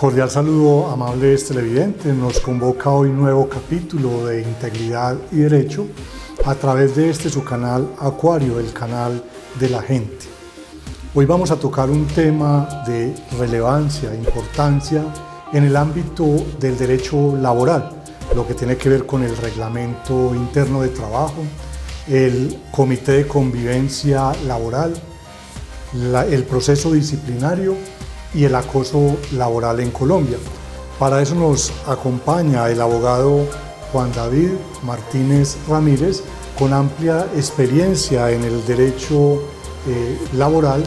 Cordial saludo, amables televidentes. Nos convoca hoy un nuevo capítulo de Integridad y Derecho a través de su canal Acuario, el canal de la gente. Hoy vamos a tocar un tema de relevancia, importancia en el ámbito del derecho laboral, lo que tiene que ver con el reglamento interno de trabajo, el comité de convivencia laboral, el proceso disciplinario y el acoso laboral en Colombia. Para eso nos acompaña el abogado Juan David Martínez Ramírez, con amplia experiencia en el derecho laboral,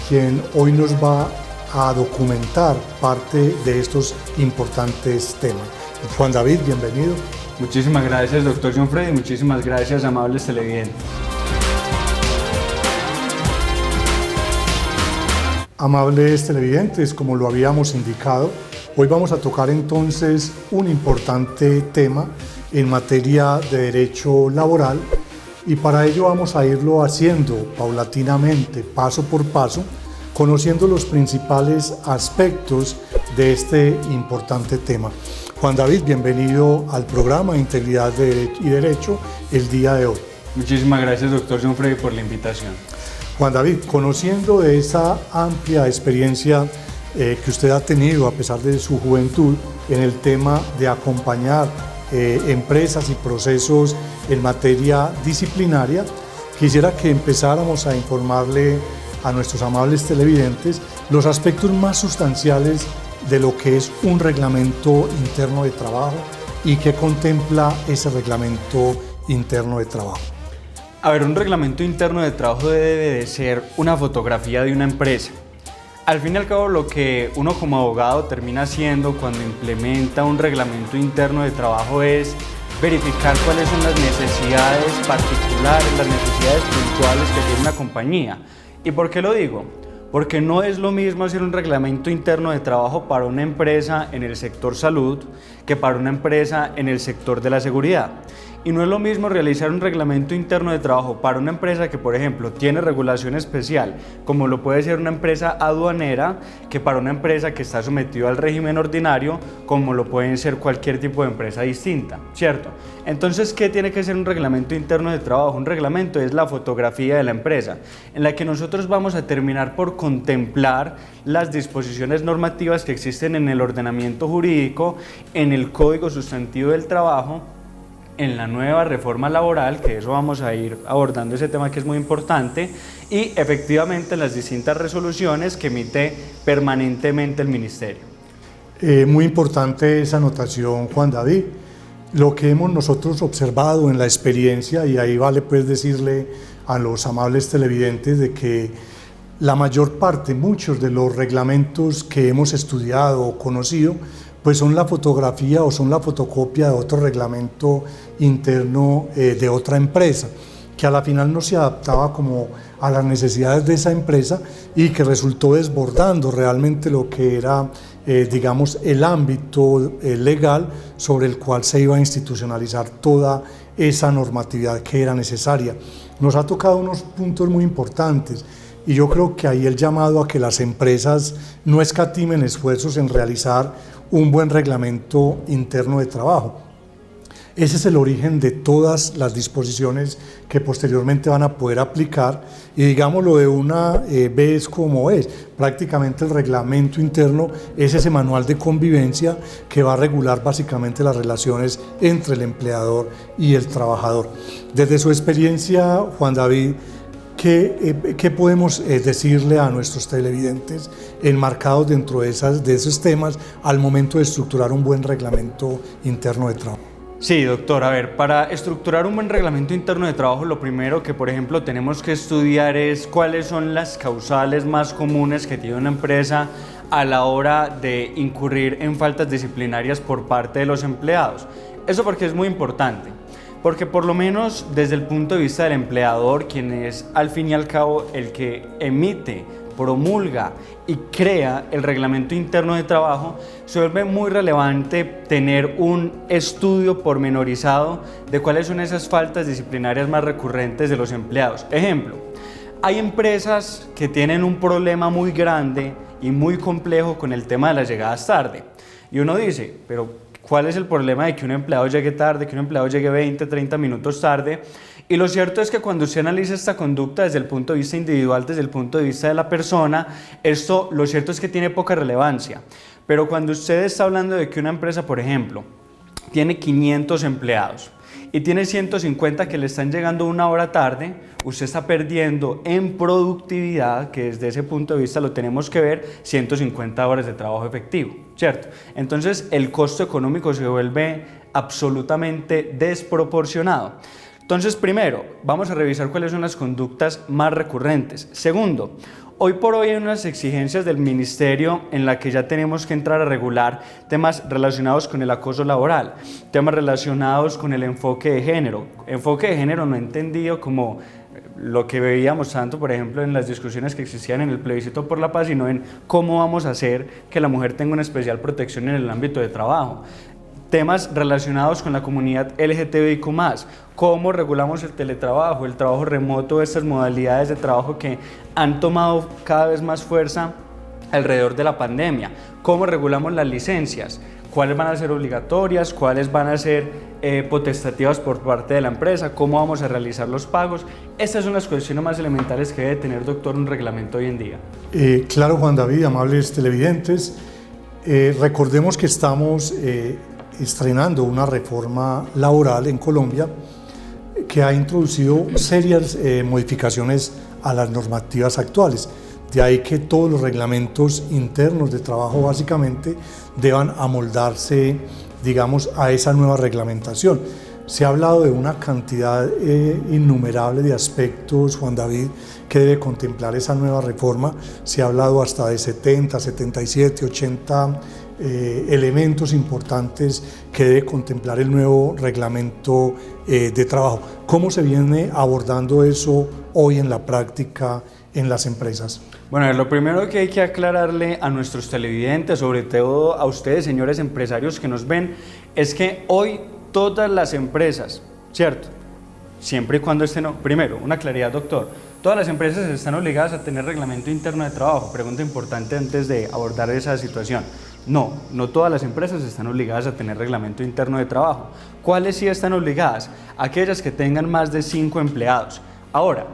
quien hoy nos va a documentar parte de estos importantes temas. Juan David, bienvenido. Muchísimas gracias, doctor John Freddy, muchísimas gracias, amables televidentes. Amables televidentes, como lo habíamos indicado, hoy vamos a tocar entonces un importante tema en materia de derecho laboral, y para ello vamos a irlo haciendo paulatinamente, paso por paso, conociendo los principales aspectos de este importante tema. Juan David, bienvenido al programa Integridad y Derecho el día de hoy. Muchísimas gracias, doctor John Freddy, por la invitación. Juan David, conociendo de esa amplia experiencia que usted ha tenido a pesar de su juventud en el tema de acompañar empresas y procesos en materia disciplinaria, quisiera que empezáramos a informarle a nuestros amables televidentes los aspectos más sustanciales de lo que es un reglamento interno de trabajo y qué contempla ese reglamento interno de trabajo. A ver, un reglamento interno de trabajo debe de ser una fotografía de una empresa. Al fin y al cabo, lo que uno como abogado termina haciendo cuando implementa un reglamento interno de trabajo es verificar cuáles son las necesidades particulares, las necesidades puntuales que tiene una compañía. ¿Y por qué lo digo? Porque no es lo mismo hacer un reglamento interno de trabajo para una empresa en el sector salud que para una empresa en el sector de la seguridad. Y no es lo mismo realizar un reglamento interno de trabajo para una empresa que, por ejemplo, tiene regulación especial, como lo puede ser una empresa aduanera, que para una empresa que está sometida al régimen ordinario, como lo pueden ser cualquier tipo de empresa distinta, ¿cierto? Entonces, ¿qué tiene que ser un reglamento interno de trabajo? Un reglamento es la fotografía de la empresa, en la que nosotros vamos a terminar por contemplar las disposiciones normativas que existen en el ordenamiento jurídico, en el Código Sustantivo del Trabajo, en la nueva reforma laboral, que eso vamos a ir abordando ese tema que es muy importante, y efectivamente las distintas resoluciones que emite permanentemente el Ministerio. Muy importante esa anotación, Juan David. Lo que hemos nosotros observado en la experiencia, y ahí vale pues decirle a los amables televidentes de que la mayor parte, muchos de los reglamentos que hemos estudiado o conocido, pues son la fotografía o son la fotocopia de otro reglamento interno de otra empresa, que a la final no se adaptaba como a las necesidades de esa empresa y que resultó desbordando realmente lo que era, digamos, el ámbito legal sobre el cual se iba a institucionalizar toda esa normatividad que era necesaria. Nos ha tocado unos puntos muy importantes, y yo creo que ahí el llamado a que las empresas no escatimen esfuerzos en realizar un buen reglamento interno de trabajo. Ese es el origen de todas las disposiciones que posteriormente van a poder aplicar, y digámoslo de una vez como es, prácticamente el reglamento interno es ese manual de convivencia que va a regular básicamente las relaciones entre el empleador y el trabajador. Desde su experiencia, Juan David, ¿qué podemos decirle a nuestros televidentes enmarcados dentro de esos temas al momento de estructurar un buen reglamento interno de trabajo? Sí, doctor. A ver, para estructurar un buen reglamento interno de trabajo, lo primero que, por ejemplo, tenemos que estudiar es cuáles son las causales más comunes que tiene una empresa a la hora de incurrir en faltas disciplinarias por parte de los empleados. Eso porque es muy importante. Porque por lo menos desde el punto de vista del empleador, quien es al fin y al cabo el que emite, promulga y crea el reglamento interno de trabajo, se vuelve muy relevante tener un estudio pormenorizado de cuáles son esas faltas disciplinarias más recurrentes de los empleados. Ejemplo, hay empresas que tienen un problema muy grande y muy complejo con el tema de las llegadas tarde. Y uno dice, pero ¿cuál es el problema de que un empleado llegue tarde, que un empleado llegue 20, 30 minutos tarde? Y lo cierto es que cuando usted analiza esta conducta desde el punto de vista individual, desde el punto de vista de la persona, esto lo cierto es que tiene poca relevancia. Pero cuando usted está hablando de que una empresa, por ejemplo, tiene 500 empleados y tiene 150 que le están llegando una hora tarde, usted está perdiendo en productividad, que desde ese punto de vista lo tenemos que ver, 150 horas de trabajo efectivo, ¿cierto? Entonces el costo económico se vuelve absolutamente desproporcionado. Entonces, primero, vamos a revisar cuáles son las conductas más recurrentes. Segundo, hoy por hoy hay unas exigencias del ministerio en la que ya tenemos que entrar a regular temas relacionados con el acoso laboral, temas relacionados con el enfoque de género. Enfoque de género no entendido como lo que veíamos tanto, por ejemplo, en las discusiones que existían en el plebiscito por la paz, sino en cómo vamos a hacer que la mujer tenga una especial protección en el ámbito de trabajo. Temas relacionados con la comunidad LGTBIQ+, cómo regulamos el teletrabajo, el trabajo remoto, estas modalidades de trabajo que han tomado cada vez más fuerza alrededor de la pandemia, cómo regulamos las licencias, cuáles van a ser obligatorias, cuáles van a ser potestativas por parte de la empresa, cómo vamos a realizar los pagos. Estas son las cuestiones más elementales que debe tener, doctor, un reglamento hoy en día. Claro, Juan David, amables televidentes, recordemos que estamos estrenando una reforma laboral en Colombia que ha introducido serias modificaciones a las normativas actuales. De ahí que todos los reglamentos internos de trabajo básicamente deban amoldarse, digamos, a esa nueva reglamentación. Se ha hablado de una cantidad innumerable de aspectos, Juan David, que debe contemplar esa nueva reforma. Se ha hablado hasta de 70, 77, 80 elementos importantes que debe contemplar el nuevo reglamento de trabajo. ¿Cómo se viene abordando eso hoy en la práctica en las empresas? Bueno, lo primero que hay que aclararle a nuestros televidentes, sobre todo a ustedes, señores empresarios que nos ven, es que hoy todas las empresas, ¿cierto? Siempre y cuando estén, primero, una claridad, doctor, todas las empresas están obligadas a tener reglamento interno de trabajo. Pregunta importante antes de abordar esa situación. No, no todas las empresas están obligadas a tener reglamento interno de trabajo. ¿Cuáles sí están obligadas? Aquellas que tengan más de 5 empleados. Ahora,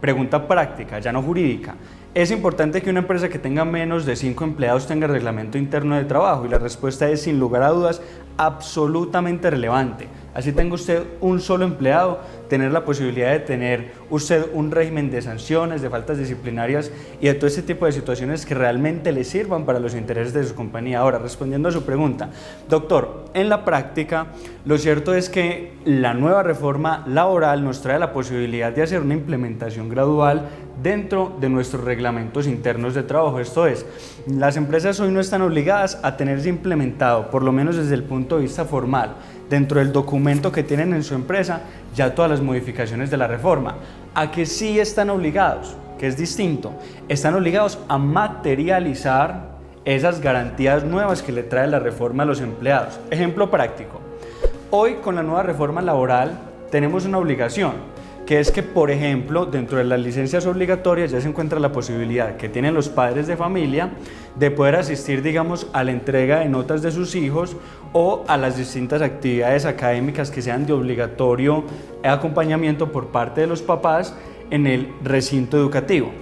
pregunta práctica, ya no jurídica. ¿Es importante que una empresa que tenga menos de 5 empleados tenga reglamento interno de trabajo? Y la respuesta es, sin lugar a dudas, absolutamente relevante. Así tenga usted un solo empleado, tener la posibilidad de tener usted un régimen de sanciones, de faltas disciplinarias y de todo este tipo de situaciones que realmente le sirvan para los intereses de su compañía. Ahora, respondiendo a su pregunta, doctor, en la práctica, lo cierto es que la nueva reforma laboral nos trae la posibilidad de hacer una implementación gradual dentro de nuestros reglamentos internos de trabajo. Esto es, las empresas hoy no están obligadas a tenerse implementado, por lo menos desde el punto de vista formal, dentro del documento que tienen en su empresa, ya todas las modificaciones de la reforma. ¿A que sí están obligados? Que es distinto. Están obligados a materializar esas garantías nuevas que le trae la reforma a los empleados. Ejemplo práctico. Hoy, con la nueva reforma laboral, tenemos una obligación, que es que, por ejemplo, dentro de las licencias obligatorias ya se encuentra la posibilidad que tienen los padres de familia de poder asistir, digamos, a la entrega de notas de sus hijos o a las distintas actividades académicas que sean de obligatorio acompañamiento por parte de los papás en el recinto educativo.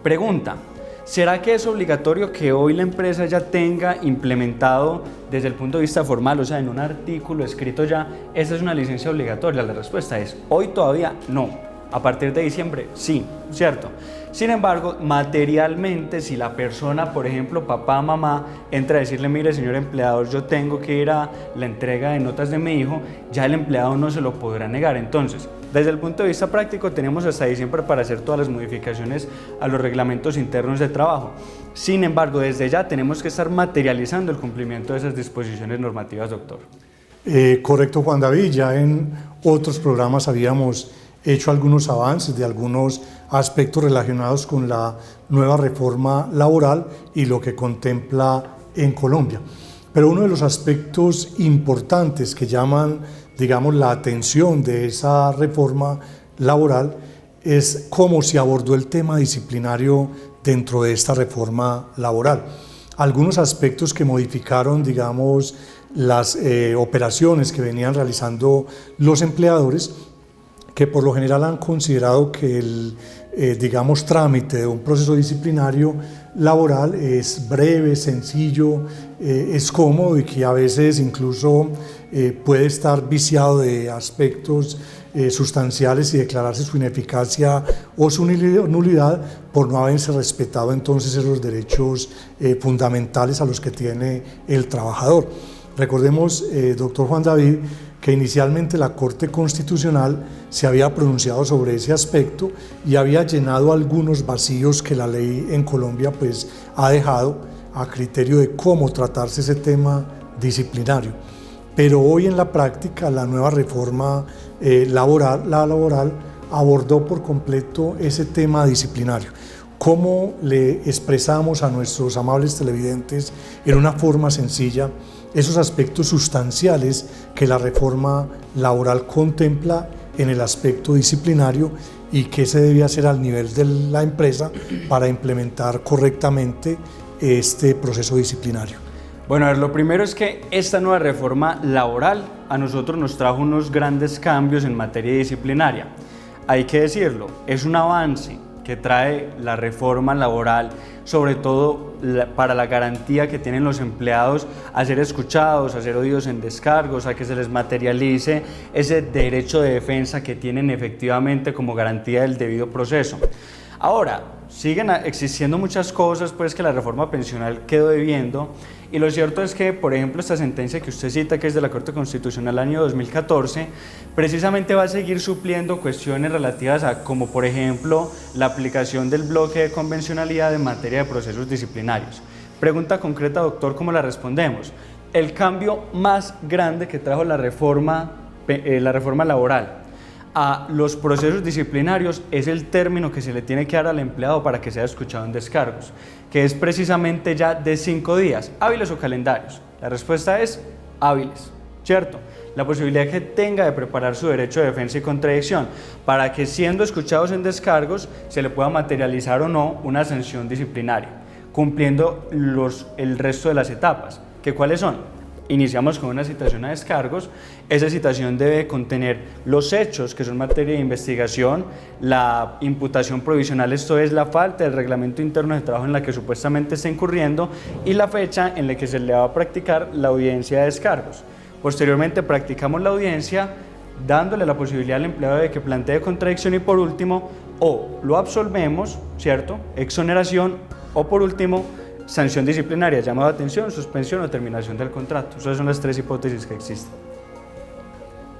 Pregunta: ¿será que es obligatorio que hoy la empresa ya tenga implementado desde el punto de vista formal, o sea, en un artículo escrito ya, esta es una licencia obligatoria? La respuesta es, hoy todavía no. A partir de diciembre, sí, ¿cierto? Sin embargo, materialmente, si la persona, por ejemplo, papá, mamá, entra a decirle, mire, señor empleado, yo tengo que ir a la entrega de notas de mi hijo, ya el empleado no se lo podrá negar. Entonces, desde el punto de vista práctico, tenemos hasta diciembre para hacer todas las modificaciones a los reglamentos internos de trabajo. Sin embargo, desde ya tenemos que estar materializando el cumplimiento de esas disposiciones normativas, doctor. Correcto, Juan David. Ya en otros programas habíamos hecho algunos avances de algunos aspectos relacionados con la nueva reforma laboral y lo que contempla en Colombia. Pero uno de los aspectos importantes que llaman, digamos, la atención de esa reforma laboral es cómo se abordó el tema disciplinario dentro de esta reforma laboral. Algunos aspectos que modificaron, digamos, las operaciones que venían realizando los empleadores, que por lo general han considerado que el digamos, trámite de un proceso disciplinario laboral es breve, sencillo, es cómodo y que a veces incluso puede estar viciado de aspectos sustanciales y declararse su ineficacia o su nulidad por no haberse respetado entonces esos derechos fundamentales a los que tiene el trabajador. Recordemos, doctor Juan David, que inicialmente la Corte Constitucional se había pronunciado sobre ese aspecto y había llenado algunos vacíos que la ley en Colombia pues ha dejado a criterio de cómo tratarse ese tema disciplinario. Pero hoy en la práctica la nueva reforma laboral abordó por completo ese tema disciplinario. ¿Cómo le expresamos a nuestros amables televidentes en una forma sencilla esos aspectos sustanciales que la reforma laboral contempla en el aspecto disciplinario y qué se debe hacer al nivel de la empresa para implementar correctamente este proceso disciplinario? Bueno, a ver, lo primero es que esta nueva reforma laboral a nosotros nos trajo unos grandes cambios en materia disciplinaria. Hay que decirlo, es un avance que trae la reforma laboral, sobre todo para la garantía que tienen los empleados a ser escuchados, a ser oídos en descargos, a que se les materialice ese derecho de defensa que tienen efectivamente como garantía del debido proceso. Ahora, siguen existiendo muchas cosas pues que la reforma pensional quedó debiendo, y lo cierto es que, por ejemplo, esta sentencia que usted cita, que es de la Corte Constitucional año 2014, precisamente va a seguir supliendo cuestiones relativas a, como por ejemplo, la aplicación del bloque de convencionalidad en materia de procesos disciplinarios. Pregunta concreta, doctor, ¿cómo la respondemos? El cambio más grande que trajo la reforma laboral a los procesos disciplinarios es el término que se le tiene que dar al empleado para que sea escuchado en descargos, que es precisamente ya de 5 días, hábiles o calendarios. La respuesta es hábiles, ¿cierto? La posibilidad que tenga de preparar su derecho de defensa y contradicción para que, siendo escuchados en descargos, se le pueda materializar o no una sanción disciplinaria, cumpliendo el resto de las etapas. ¿Que cuáles son? Iniciamos con una citación a descargos. Esa citación debe contener los hechos que son materia de investigación, la imputación provisional, esto es la falta del reglamento interno de trabajo en la que supuestamente está incurriendo, y la fecha en la que se le va a practicar la audiencia de descargos. Posteriormente practicamos la audiencia dándole la posibilidad al empleado de que plantee contradicción, y por último, o lo absolvemos, ¿cierto? Exoneración, o por último, sanción disciplinaria, llamado de atención, suspensión o terminación del contrato. Esas son las 3 hipótesis que existen.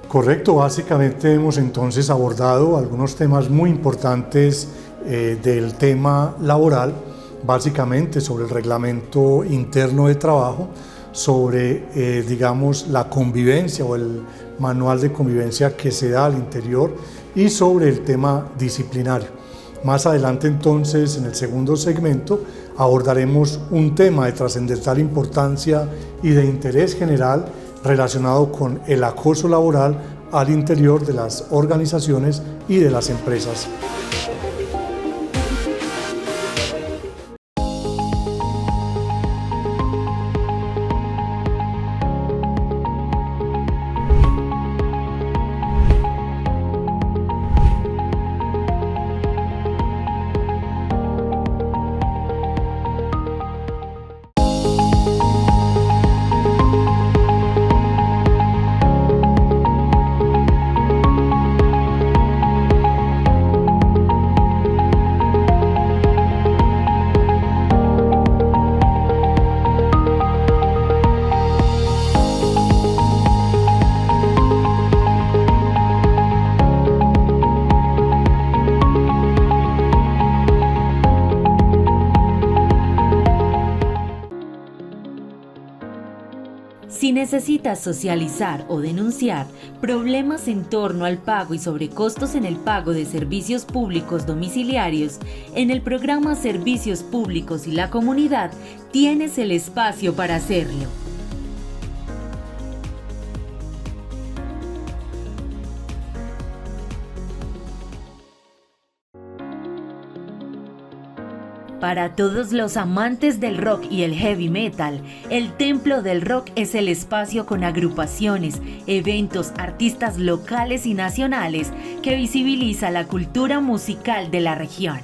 Correcto, básicamente hemos entonces abordado algunos temas muy importantes del tema laboral, básicamente sobre el reglamento interno de trabajo, sobre digamos la convivencia o el manual de convivencia que se da al interior, y sobre el tema disciplinario. Más adelante entonces, en el segundo segmento, abordaremos un tema de trascendental importancia y de interés general relacionado con el acoso laboral al interior de las organizaciones y de las empresas. Si necesitas socializar o denunciar problemas en torno al pago y sobrecostos en el pago de servicios públicos domiciliarios, en el programa Servicios Públicos y la Comunidad tienes el espacio para hacerlo. Para todos los amantes del rock y el heavy metal, el Templo del Rock es el espacio con agrupaciones, eventos, artistas locales y nacionales que visibiliza la cultura musical de la región.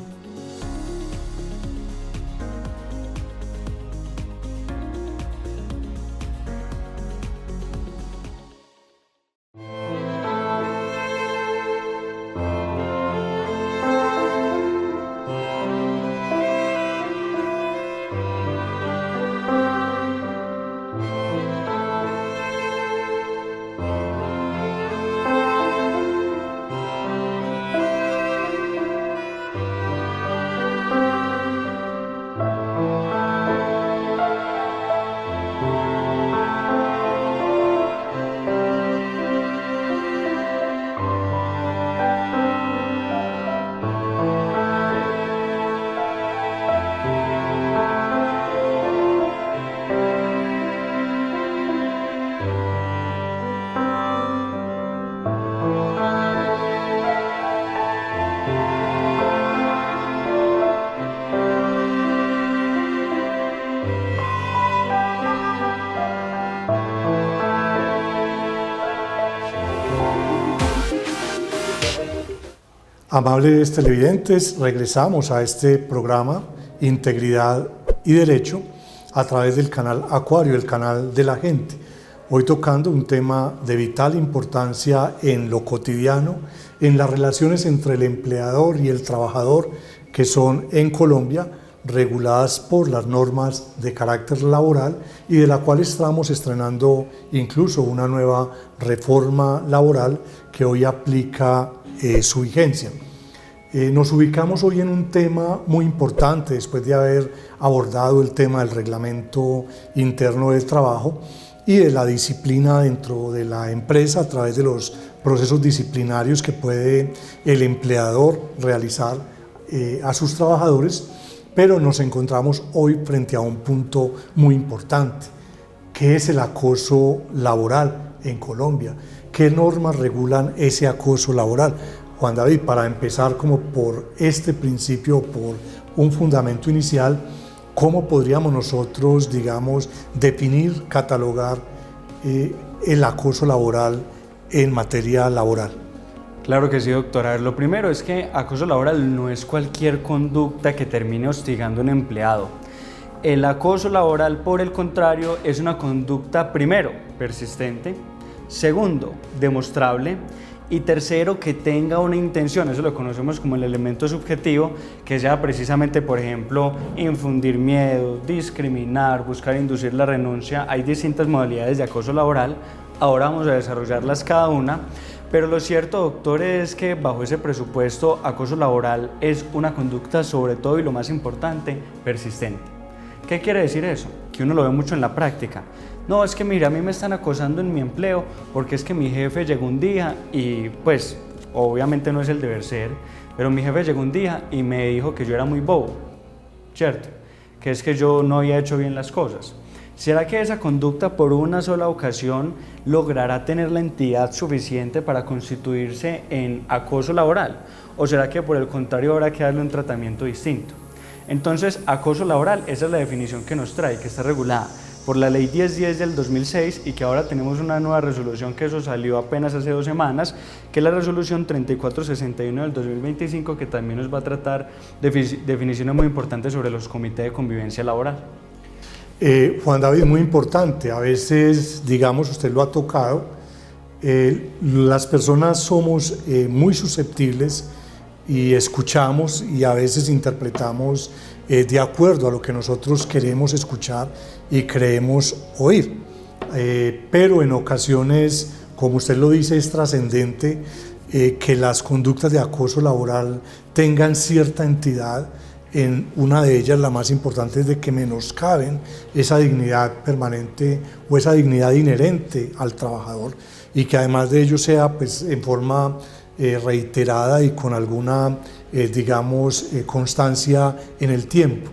Amables televidentes, regresamos a este programa Integridad y Derecho a través del canal Acuario, el canal de la gente. Hoy tocando un tema de vital importancia en lo cotidiano, en las relaciones entre el empleador y el trabajador, que son en Colombia reguladas por las normas de carácter laboral y de la cual estamos estrenando incluso una nueva reforma laboral que hoy aplica su vigencia. Nos ubicamos hoy en un tema muy importante después de haber abordado el tema del reglamento interno del trabajo y de la disciplina dentro de la empresa a través de los procesos disciplinarios que puede el empleador realizar a sus trabajadores, pero nos encontramos hoy frente a un punto muy importante, que es el acoso laboral en Colombia. ¿Qué normas regulan ese acoso laboral? Juan David, para empezar como por este principio, por un fundamento inicial, ¿cómo podríamos nosotros, digamos, definir, catalogar el acoso laboral en materia laboral? Claro que sí, doctora. Lo primero es que acoso laboral no es cualquier conducta que termine hostigando a un empleado. El acoso laboral, por el contrario, es una conducta, primero, persistente, segundo, demostrable, y tercero, que tenga una intención, eso lo conocemos como el elemento subjetivo, que sea precisamente, por ejemplo, infundir miedo, discriminar, buscar inducir la renuncia. Hay distintas modalidades de acoso laboral, ahora vamos a desarrollarlas cada una, pero lo cierto, doctor, es que bajo ese presupuesto, acoso laboral es una conducta sobre todo y lo más importante, persistente. ¿Qué quiere decir eso? Que uno lo ve mucho en la práctica. No, es que mira, a mí me están acosando en mi empleo porque es que mi jefe llegó un día y pues obviamente no es el deber ser, pero mi jefe llegó un día y me dijo que yo era muy bobo, ¿cierto? Que es que yo no había hecho bien las cosas. ¿Será que esa conducta por una sola ocasión logrará tener la entidad suficiente para constituirse en acoso laboral? ¿O será que por el contrario habrá que darle un tratamiento distinto? Entonces, acoso laboral, esa es la definición que nos trae, que está regulada por la Ley 1010 del 2006 y que ahora tenemos una nueva resolución, que eso salió apenas hace 2 semanas, que es la resolución 3461 del 2025, que también nos va a tratar definiciones muy importantes sobre los comités de convivencia laboral. Juan David, muy importante, a veces, digamos, usted lo ha tocado, las personas somos muy susceptibles y escuchamos y a veces interpretamos de acuerdo a lo que nosotros queremos escuchar y creemos oír. Pero en ocasiones, como usted lo dice, es trascendente que las conductas de acoso laboral tengan cierta entidad. En una de ellas, la más importante, es de que menoscaben esa dignidad permanente o esa dignidad inherente al trabajador y que además de ello sea pues, en forma reiterada y con alguna, digamos, constancia en el tiempo.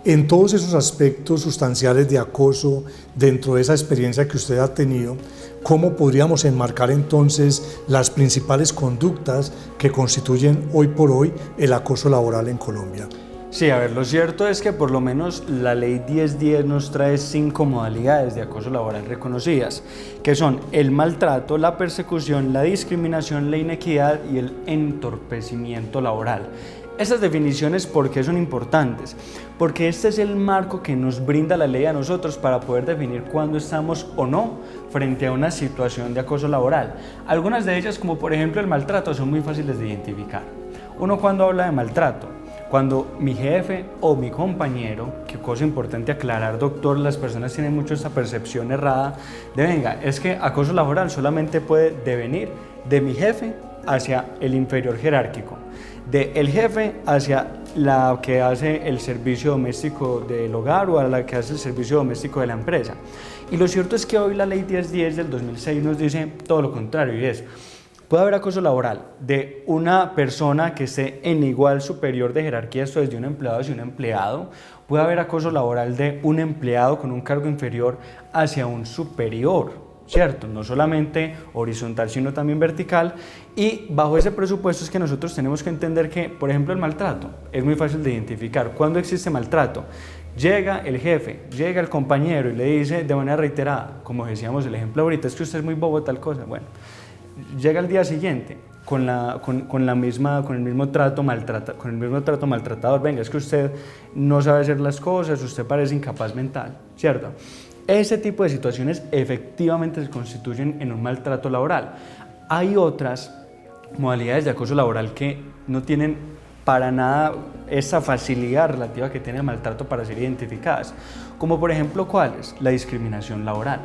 En todos esos aspectos sustanciales de acoso, dentro de esa experiencia que usted ha tenido, ¿cómo podríamos enmarcar entonces las principales conductas que constituyen hoy por hoy el acoso laboral en Colombia? Sí, a ver, lo cierto es que por lo menos la ley 1010 nos trae 5 modalidades de acoso laboral reconocidas, que son el maltrato, la persecución, la discriminación, la inequidad y el entorpecimiento laboral. Estas definiciones, ¿por qué son importantes? Porque este es el marco que nos brinda la ley a nosotros para poder definir cuándo estamos o no frente a una situación de acoso laboral. Algunas de ellas, como por ejemplo el maltrato, son muy fáciles de identificar. Uno cuando habla de maltrato, cuando mi jefe o mi compañero, que cosa importante aclarar, doctor, las personas tienen mucho esa percepción errada de venga, es que acoso laboral solamente puede devenir de mi jefe hacia el inferior jerárquico, de el jefe hacia la que hace el servicio doméstico del hogar o a la que hace el servicio doméstico de la empresa. Y lo cierto es que hoy la ley 1010 del 2006 nos dice todo lo contrario, y es: puede haber acoso laboral de una persona que esté en igual superior de jerarquía, esto es de un empleado hacia un empleado. Puede haber acoso laboral de un empleado con un cargo inferior hacia un superior, ¿cierto? No solamente horizontal, sino también vertical. Y bajo ese presupuesto es que nosotros tenemos que entender que, por ejemplo, el maltrato es muy fácil de identificar. ¿Cuándo existe maltrato? Llega el jefe, llega el compañero y le dice de manera reiterada, como decíamos el ejemplo ahorita, es que usted es muy bobo, tal cosa. Bueno, llega al día siguiente con el mismo trato maltratador. Venga, es que usted no sabe hacer las cosas, usted parece incapaz mental, ¿cierto? Ese tipo de situaciones efectivamente se constituyen en un maltrato laboral. Hay otras modalidades de acoso laboral que no tienen para nada esa facilidad relativa que tiene el maltrato para ser identificadas, como por ejemplo, ¿cuáles? La discriminación laboral.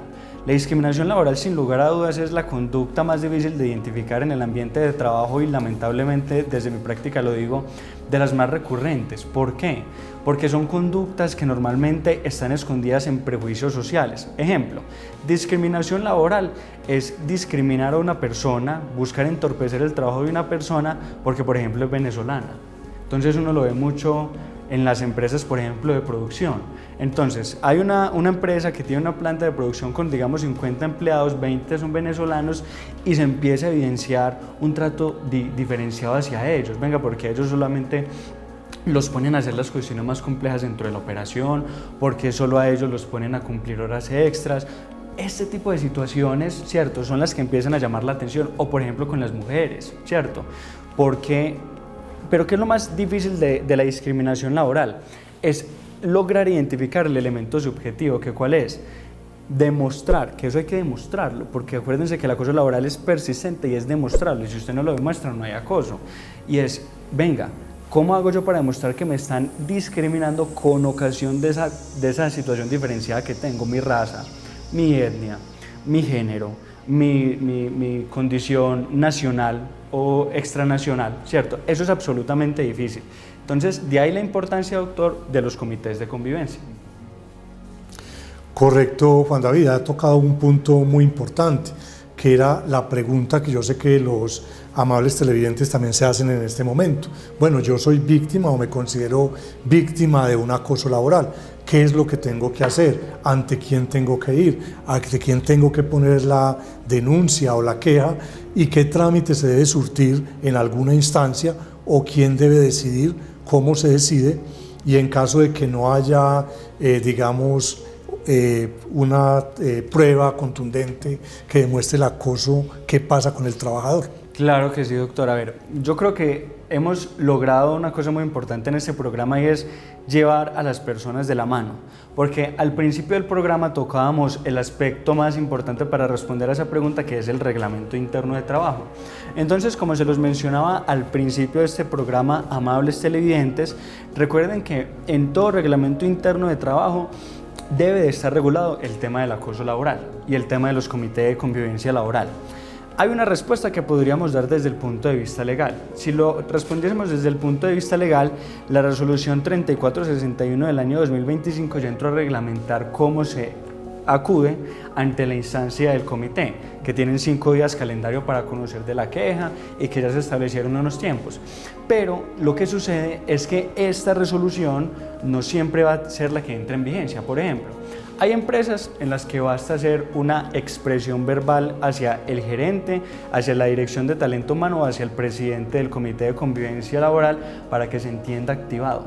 La discriminación laboral, sin lugar a dudas, es la conducta más difícil de identificar en el ambiente de trabajo y, lamentablemente, desde mi práctica lo digo, de las más recurrentes. ¿Por qué? Porque son conductas que normalmente están escondidas en prejuicios sociales. Ejemplo, discriminación laboral es discriminar a una persona, buscar entorpecer el trabajo de una persona porque, por ejemplo, es venezolana. Entonces uno lo ve mucho en las empresas, por ejemplo, de producción. Entonces, hay una empresa que tiene una planta de producción con, digamos, 50 empleados, 20 son venezolanos, y se empieza a evidenciar un trato diferenciado hacia ellos. Venga, porque ellos solamente los ponen a hacer las cuestiones más complejas dentro de la operación, porque solo a ellos los ponen a cumplir horas extras. Este tipo de situaciones, ¿cierto?, son las que empiezan a llamar la atención. O, por ejemplo, con las mujeres, ¿cierto? Pero ¿qué es lo más difícil de la discriminación laboral? Es lograr identificar el elemento subjetivo, que ¿cuál es? Demostrar, que eso hay que demostrarlo, porque acuérdense que el acoso laboral es persistente y es demostrable. Si usted no lo demuestra, no hay acoso. Y es, venga, ¿cómo hago yo para demostrar que me están discriminando con ocasión de esa situación diferenciada que tengo? Mi raza, mi etnia, mi género, mi condición nacional o extranacional, ¿cierto? Eso es absolutamente difícil. Entonces, de ahí la importancia, doctor, de los comités de convivencia. Correcto, Juan David, ha tocado un punto muy importante, que era la pregunta que yo sé que los amables televidentes también se hacen en este momento. Bueno, yo soy víctima o me considero víctima de un acoso laboral. ¿Qué es lo que tengo que hacer? ¿Ante quién tengo que ir? ¿Ante quién tengo que poner la denuncia o la queja? ¿Y qué trámite se debe surtir en alguna instancia? ¿O quién debe decidir? ¿Cómo se decide? Y en caso de que no haya, una prueba contundente que demuestre el acoso, ¿qué pasa con el trabajador? Claro que sí, doctor. A ver, yo creo que hemos logrado una cosa muy importante en este programa, y es llevar a las personas de la mano, porque al principio del programa tocábamos el aspecto más importante para responder a esa pregunta, que es el reglamento interno de trabajo. Entonces, como se los mencionaba al principio de este programa, amables televidentes, recuerden que en todo reglamento interno de trabajo debe de estar regulado el tema del acoso laboral y el tema de los comités de convivencia laboral. Hay una respuesta que podríamos dar desde el punto de vista legal. Si lo respondiésemos desde el punto de vista legal, la resolución 3461 del año 2025 ya entró a reglamentar cómo se acude ante la instancia del comité, que tienen 5 días calendario para conocer de la queja y que ya se establecieron unos tiempos. Pero lo que sucede es que esta resolución no siempre va a ser la que entre en vigencia. Por ejemplo, hay empresas en las que basta hacer una expresión verbal hacia el gerente, hacia la dirección de talento humano o hacia el presidente del comité de convivencia laboral para que se entienda activado.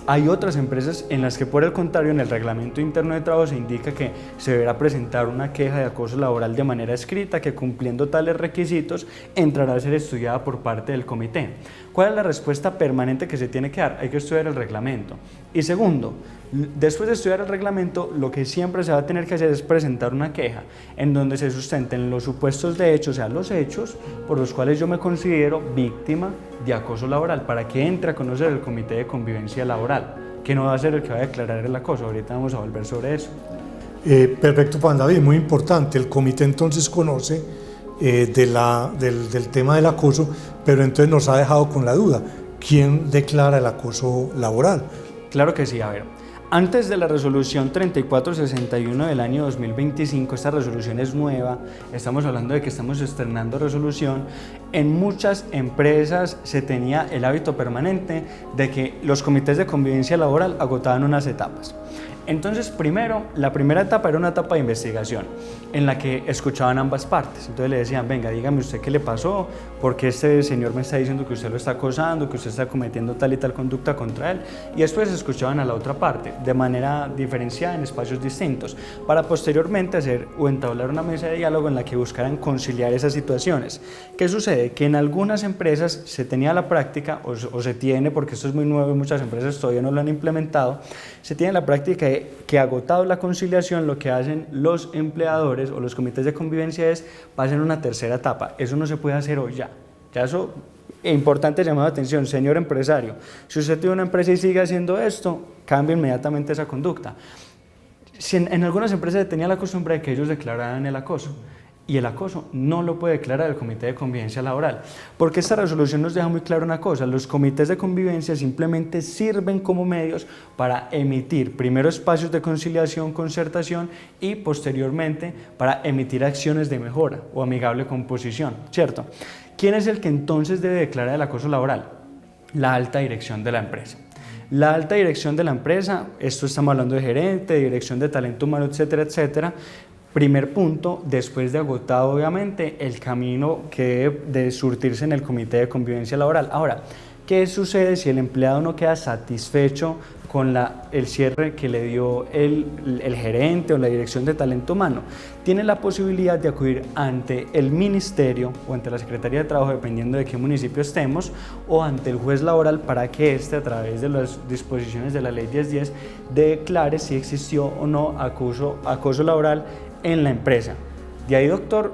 Hay otras empresas en las que, por el contrario, en el reglamento interno de trabajo se indica que se deberá presentar una queja de acoso laboral de manera escrita que, cumpliendo tales requisitos, entrará a ser estudiada por parte del comité. ¿Cuál es la respuesta permanente que se tiene que dar? Hay que estudiar el reglamento. Y segundo, después de estudiar el reglamento, lo que siempre se va a tener que hacer es presentar una queja en donde se sustenten los supuestos de hecho, o sea, los hechos por los cuales yo me considero víctima de acoso laboral, para que entre a conocer el Comité de Convivencia Laboral, que no va a ser el que va a declarar el acoso. Ahorita vamos a volver sobre eso. Perfecto, Juan David, muy importante. El comité entonces conoce del tema del acoso, pero entonces nos ha dejado con la duda: ¿quién declara el acoso laboral? Claro que sí, a ver. Antes de la resolución 3461 del año 2025, esta resolución es nueva, estamos hablando de que estamos estrenando resolución. En muchas empresas se tenía el hábito permanente de que los comités de convivencia laboral agotaban unas etapas. Entonces, primero, la primera etapa era una etapa de investigación en la que escuchaban ambas partes. Entonces le decían: venga, dígame usted qué le pasó, porque este señor me está diciendo que usted lo está acosando, que usted está cometiendo tal y tal conducta contra él. Y después escuchaban a la otra parte de manera diferenciada en espacios distintos, para posteriormente hacer o entablar una mesa de diálogo en la que buscaran conciliar esas situaciones. ¿Qué sucede? Que en algunas empresas se tenía la práctica, o se tiene, porque esto es muy nuevo y muchas empresas todavía no lo han implementado, se tiene la práctica de que, agotado la conciliación, lo que hacen los empleadores o los comités de convivencia es pasen a una tercera etapa. Eso no se puede hacer hoy ya. Ya eso es importante llamar la atención, señor empresario. Si usted tiene una empresa y sigue haciendo esto, cambie inmediatamente esa conducta. Si en algunas empresas se tenía la costumbre de que ellos declararan el acoso, y el acoso no lo puede declarar el Comité de Convivencia Laboral, porque esta resolución nos deja muy claro una cosa: los comités de convivencia simplemente sirven como medios para emitir primero espacios de conciliación, concertación, y posteriormente para emitir acciones de mejora o amigable composición, ¿cierto? ¿Quién es el que entonces debe declarar el acoso laboral? La alta dirección de la empresa. La alta dirección de la empresa, esto estamos hablando de gerente, de dirección de talento humano, etcétera, etcétera. Primer punto, después de agotado obviamente el camino que debe de surtirse en el Comité de Convivencia Laboral. Ahora, ¿qué sucede si el empleado no queda satisfecho con el cierre que le dio el gerente o la dirección de talento humano? Tiene la posibilidad de acudir ante el ministerio o ante la Secretaría de Trabajo, dependiendo de qué municipio estemos, o ante el juez laboral, para que éste, a través de las disposiciones de la Ley 1010, declare si existió o no acoso laboral en la empresa. De ahí, doctor,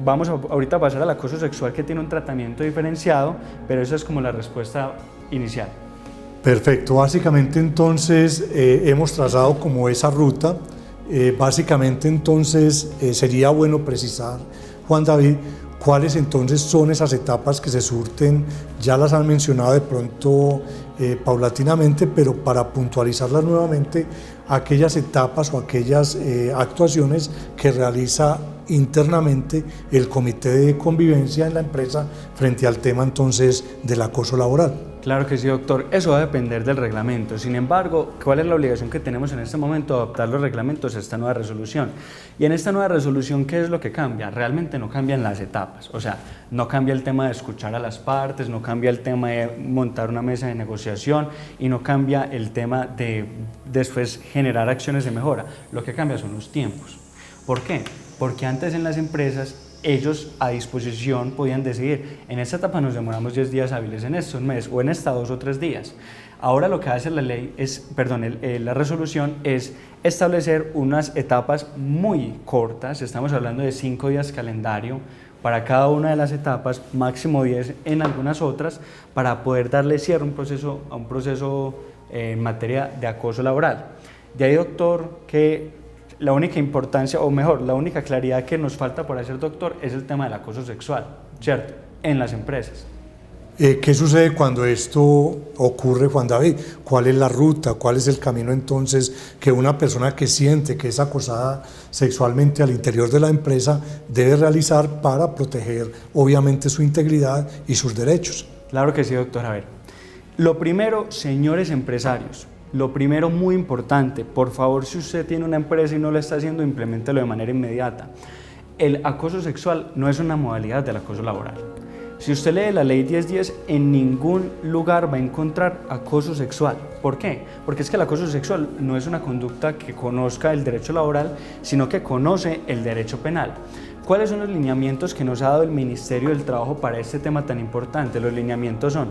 vamos ahorita a pasar al acoso sexual, que tiene un tratamiento diferenciado, pero esa es como la respuesta inicial. Perfecto, básicamente entonces hemos trazado como esa ruta. Básicamente entonces sería bueno precisar, Juan David, cuáles entonces son esas etapas que se surten. Ya las han mencionado de pronto paulatinamente, pero para puntualizarlas nuevamente, aquellas etapas o aquellas actuaciones que realiza internamente el Comité de Convivencia en la empresa frente al tema entonces del acoso laboral. Claro que sí, doctor. Eso va a depender del reglamento. Sin embargo, ¿cuál es la obligación que tenemos en este momento? Adaptar los reglamentos a esta nueva resolución. Y en esta nueva resolución, ¿qué es lo que cambia? Realmente no cambian las etapas. O sea, no cambia el tema de escuchar a las partes, no cambia el tema de montar una mesa de negociación, y no cambia el tema de después generar acciones de mejora. Lo que cambia son los tiempos. ¿Por qué? Porque antes en las empresas ellos a disposición podían decidir: en esta etapa nos demoramos 10 días hábiles, en este un mes, o en esta 2 o 3 días. Ahora lo que hace la resolución es establecer unas etapas muy cortas. Estamos hablando de 5 días calendario para cada una de las etapas, máximo 10 en algunas otras, para poder darle cierre a un proceso en materia de acoso laboral. De ahí, doctor, que la única importancia, o mejor, la única claridad que nos falta por hacer, doctor, es el tema del acoso sexual, ¿cierto?, en las empresas. ¿Qué sucede cuando esto ocurre, Juan David? ¿Cuál es la ruta? ¿Cuál es el camino entonces que una persona que siente que es acosada sexualmente al interior de la empresa debe realizar para proteger obviamente su integridad y sus derechos? Claro que sí, doctor. A ver, lo primero, señores empresarios, lo primero muy importante, por favor, si usted tiene una empresa y no lo está haciendo, impleméntelo de manera inmediata. El acoso sexual no es una modalidad del acoso laboral. Si usted lee la ley 1010, en ningún lugar va a encontrar acoso sexual. ¿Por qué? Porque es que el acoso sexual no es una conducta que conozca el derecho laboral, sino que conoce el derecho penal. ¿Cuáles son los lineamientos que nos ha dado el Ministerio del Trabajo para este tema tan importante? Los lineamientos son: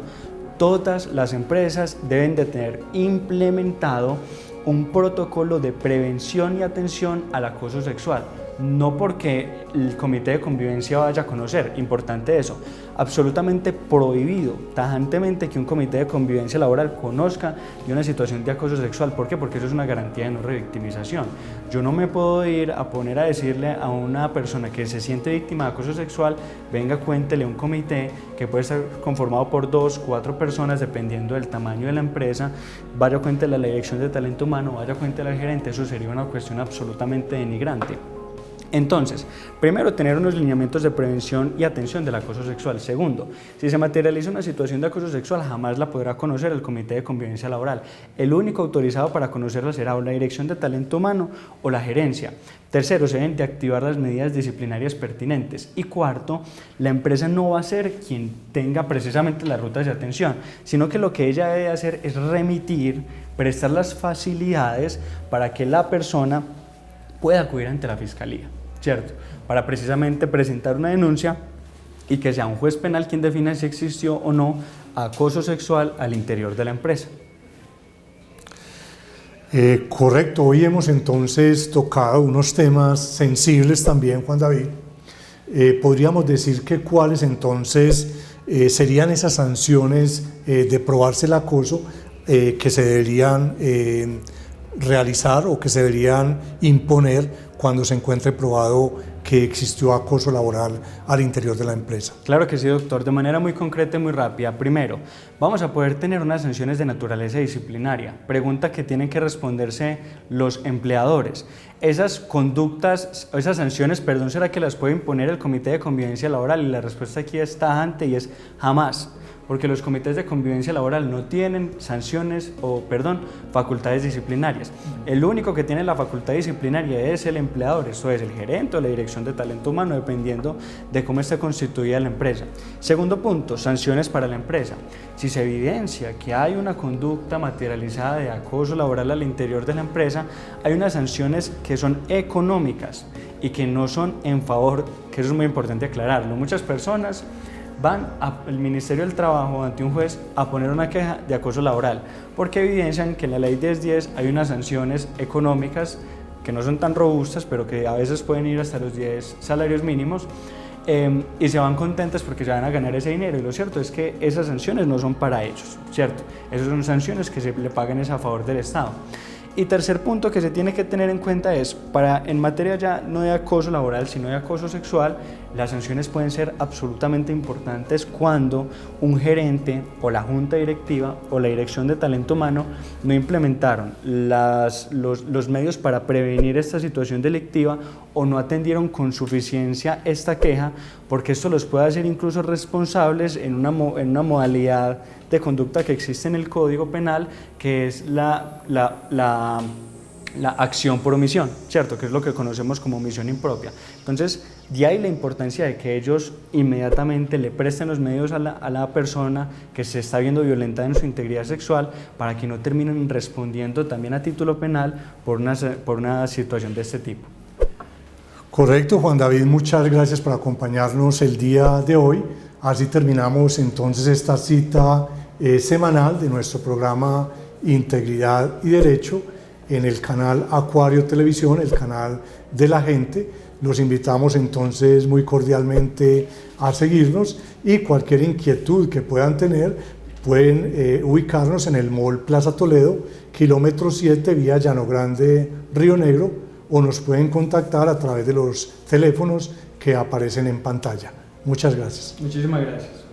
todas las empresas deben de tener implementado un protocolo de prevención y atención al acoso sexual. No porque el comité de convivencia vaya a conocer, importante eso, absolutamente prohibido, tajantemente, que un comité de convivencia laboral conozca de una situación de acoso sexual. ¿Por qué? Porque eso es una garantía de no revictimización. Yo no me puedo ir a poner a decirle a una persona que se siente víctima de acoso sexual: venga, cuéntele a un comité que puede estar conformado por 2, 4 personas, dependiendo del tamaño de la empresa, vaya, cuéntele a la dirección de talento humano, vaya, cuéntele al gerente. Eso sería una cuestión absolutamente denigrante. Entonces, primero, tener unos lineamientos de prevención y atención del acoso sexual. Segundo, si se materializa una situación de acoso sexual, jamás la podrá conocer el Comité de Convivencia Laboral. El único autorizado para conocerla será o la Dirección de Talento Humano o la Gerencia. Tercero, se deben de activar las medidas disciplinarias pertinentes. Y cuarto, la empresa no va a ser quien tenga precisamente las rutas de atención, sino que lo que ella debe hacer es remitir, prestar las facilidades para que la persona pueda acudir ante la Fiscalía, ¿cierto? Para precisamente presentar una denuncia y que sea un juez penal quien defina si existió o no acoso sexual al interior de la empresa. Correcto, hoy hemos entonces tocado unos temas sensibles también, Juan David. Podríamos decir que cuáles entonces serían esas sanciones de probarse el acoso que se deberían realizar o que se deberían imponer cuando se encuentre probado que existió acoso laboral al interior de la empresa. Claro que sí, doctor. De manera muy concreta y muy rápida. Primero, vamos a poder tener unas sanciones de naturaleza disciplinaria. Pregunta que tienen que responderse los empleadores. Esas conductas, esas sanciones, perdón, ¿será que las puede imponer el Comité de Convivencia Laboral? Y la respuesta aquí es tajante y es jamás. Porque los comités de convivencia laboral no tienen facultades disciplinarias. El único que tiene la facultad disciplinaria es el empleador, eso es el gerente o la dirección de talento humano, dependiendo de cómo esté constituida la empresa. Segundo punto, sanciones para la empresa. Si se evidencia que hay una conducta materializada de acoso laboral al interior de la empresa, hay unas sanciones que son económicas y que no son en favor, que eso es muy importante aclararlo. Muchas personas van al Ministerio del Trabajo ante un juez a poner una queja de acoso laboral porque evidencian que en la ley 1010 hay unas sanciones económicas que no son tan robustas, pero que a veces pueden ir hasta los 10 salarios mínimos, y se van contentas porque se van a ganar ese dinero. Y lo cierto es que esas sanciones no son para ellos, ¿cierto? Esas son sanciones que se le pagan a favor del Estado. Y tercer punto que se tiene que tener en cuenta es, en materia ya no de acoso laboral, sino de acoso sexual, las sanciones pueden ser absolutamente importantes cuando un gerente o la junta directiva o la dirección de talento humano no implementaron los medios para prevenir esta situación delictiva o no atendieron con suficiencia esta queja, porque esto los puede hacer incluso responsables en una modalidad de conducta que existe en el Código Penal, que es la acción por omisión, ¿cierto? Que es lo que conocemos como omisión impropia. Entonces, de ahí la importancia de que ellos inmediatamente le presten los medios a la persona que se está viendo violentada en su integridad sexual, para que no terminen respondiendo también a título penal por una situación de este tipo. Correcto, Juan David, muchas gracias por acompañarnos el día de hoy. Así terminamos entonces esta cita semanal de nuestro programa Integridad y Derecho en el canal Acuario Televisión, el canal de la gente. Los invitamos entonces muy cordialmente a seguirnos, y cualquier inquietud que puedan tener pueden ubicarnos en el Mall Plaza Toledo, kilómetro 7, vía Llano Grande, Río Negro, o nos pueden contactar a través de los teléfonos que aparecen en pantalla. Muchas gracias. Muchísimas gracias.